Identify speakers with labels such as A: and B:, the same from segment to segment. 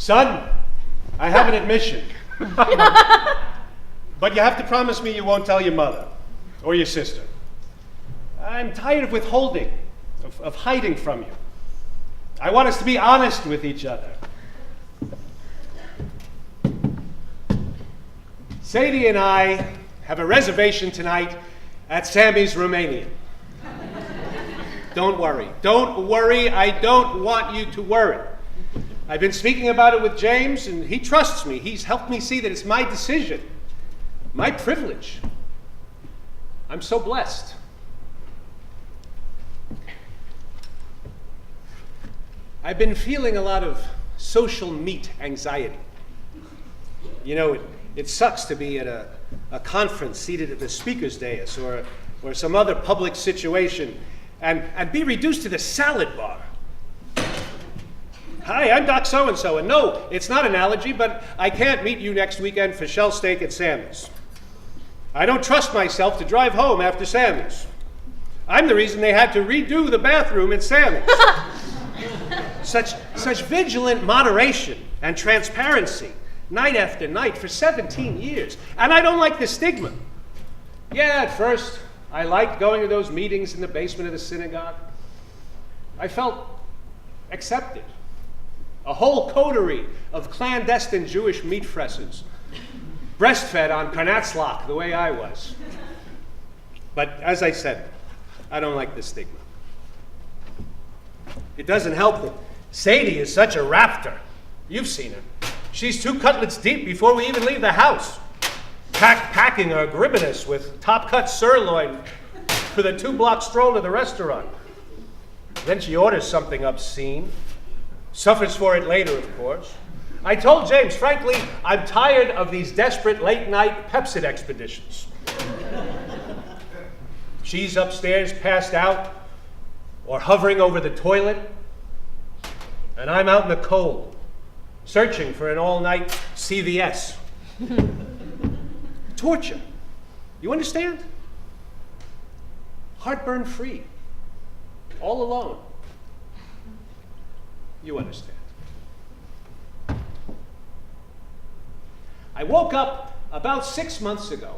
A: Son, I have an admission. But you have to promise me you won't tell your mother or your sister. I'm tired of withholding, of hiding from you. I want us to be honest with each other. Sadie and I have a reservation tonight at Sammy's Romanian. Don't worry. Don't worry. I don't want you to worry. I've been speaking about it with James, and he trusts me. He's helped me see that it's my decision, my privilege. I'm so blessed. I've been feeling a lot of social meat anxiety. You know, it sucks to be at a conference seated at the speaker's dais or some other public situation and be reduced to the salad bar. Hi, I'm Doc So-and-so, and no, it's not an allergy, but I can't meet you next weekend for shell steak at Sammy's. I don't trust myself to drive home after Sammy's. I'm the reason they had to redo the bathroom at Sammy's. Such vigilant moderation and transparency, night after night for 17 years. And I don't like the stigma. Yeah, at first, I liked going to those meetings in the basement of the synagogue. I felt accepted. A whole coterie of clandestine Jewish meat fressers, breastfed on Karnatzlach the way I was. But as I said, I don't like the stigma. It doesn't help that Sadie is such a raptor. You've seen her. She's 2 cutlets deep before we even leave the house. Packing her grimace with top-cut sirloin for the 2-block stroll to the restaurant. Then she orders something obscene. Suffers for it later, of course. I told James, frankly, I'm tired of these desperate late-night Pepsid expeditions. She's upstairs passed out or hovering over the toilet, and I'm out in the cold, searching for an all-night CVS. Torture. You understand? Heartburn-free. All alone. You understand. I woke up about 6 months ago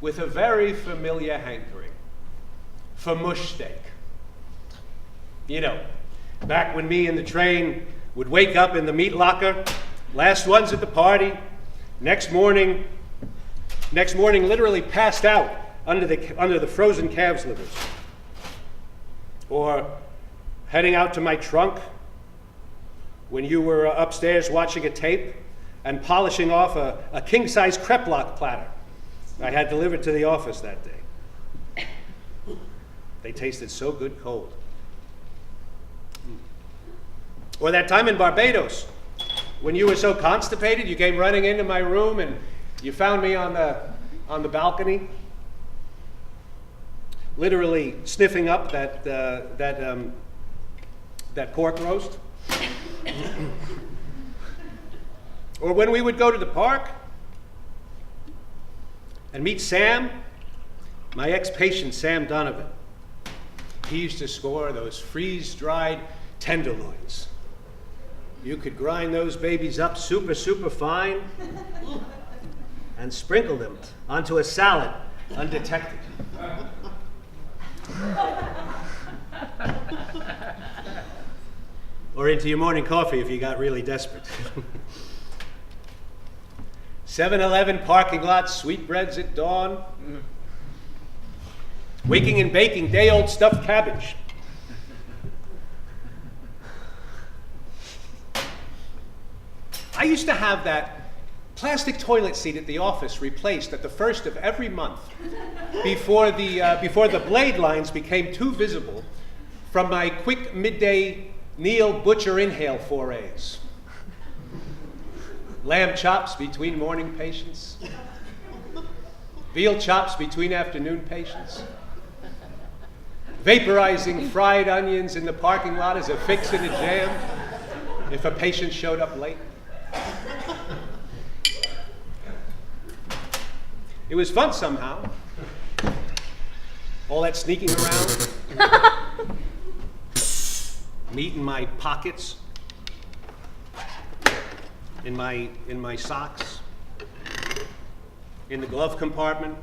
A: with a very familiar hankering for mush steak. You know, back when me and the train would wake up in the meat locker, last ones at the party, next morning literally passed out under the frozen calves livers. Or heading out to my trunk when you were upstairs watching a tape and polishing off a king-size crepe block platter I had delivered to the office that day. They tasted so good cold. Or that time in Barbados, when you were so constipated, you came running into my room and you found me on the balcony, literally sniffing up that pork roast. Or when we would go to the park and meet Sam, my ex-patient Sam Donovan. He used to score those freeze-dried tenderloins. You could grind those babies up super, super fine and sprinkle them onto a salad undetected. Or into your morning coffee if you got really desperate. 7-Eleven parking lot, sweetbreads at dawn. Waking and baking day-old stuffed cabbage. I used to have that plastic toilet seat at the office replaced at the first of every month before the blade lines became too visible from my quick midday Neil Butcher inhale forays. Lamb chops between morning patients. Veal chops between afternoon patients. Vaporizing fried onions in the parking lot as a fix in a jam if a patient showed up late. It was fun somehow. All that sneaking around. Meat in my pockets. in my socks, in the glove compartment,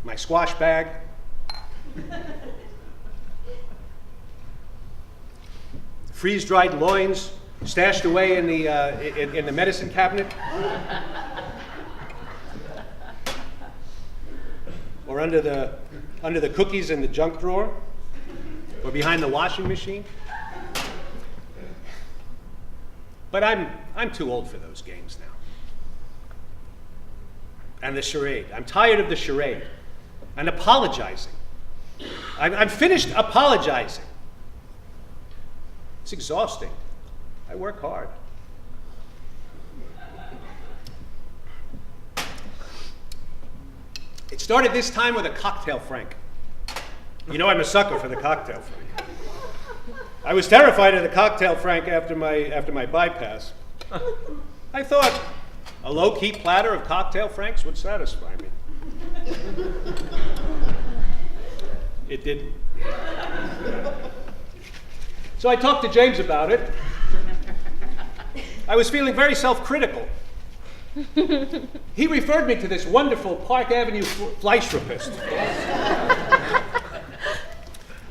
A: my squash bag. Freeze-dried loins stashed away in the medicine cabinet, or under the cookies in the junk drawer, or behind the washing machine. But I'm too old for those games now. And the charade. I'm tired of the charade and apologizing. I'm finished apologizing. It's exhausting. I work hard. It started this time with a cocktail Frank. You know I'm a sucker for the cocktail Frank. I was terrified of the cocktail Frank after my bypass. I thought a low-key platter of cocktail Franks would satisfy me. It didn't. So I talked to James about it. I was feeling very self-critical. He referred me to this wonderful Park Avenue Fleischtherapist.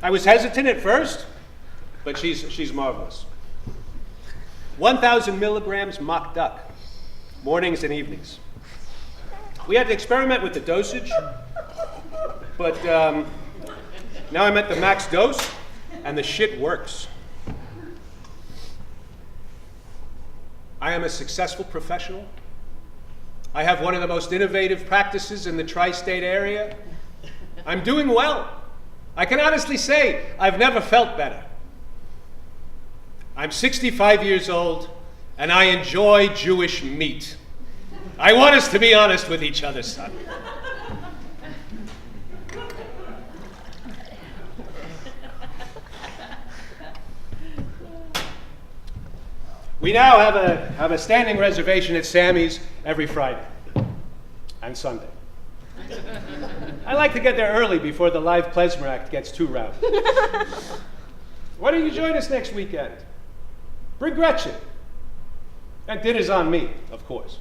A: I was hesitant at first, but she's marvelous. 1,000 milligrams mock duck, mornings and evenings. We had to experiment with the dosage, but now I'm at the max dose, and the shit works. I am a successful professional. I have one of the most innovative practices in the tri-state area. I'm doing well. I can honestly say I've never felt better. I'm 65 years old, and I enjoy Jewish meat. I want us to be honest with each other, son. We now have a standing reservation at Sammy's every Friday and Sunday. I like to get there early before the live klezmer act gets too rowdy. Why don't you join us next weekend? Bring Gretchen. And dinner's on me, of course.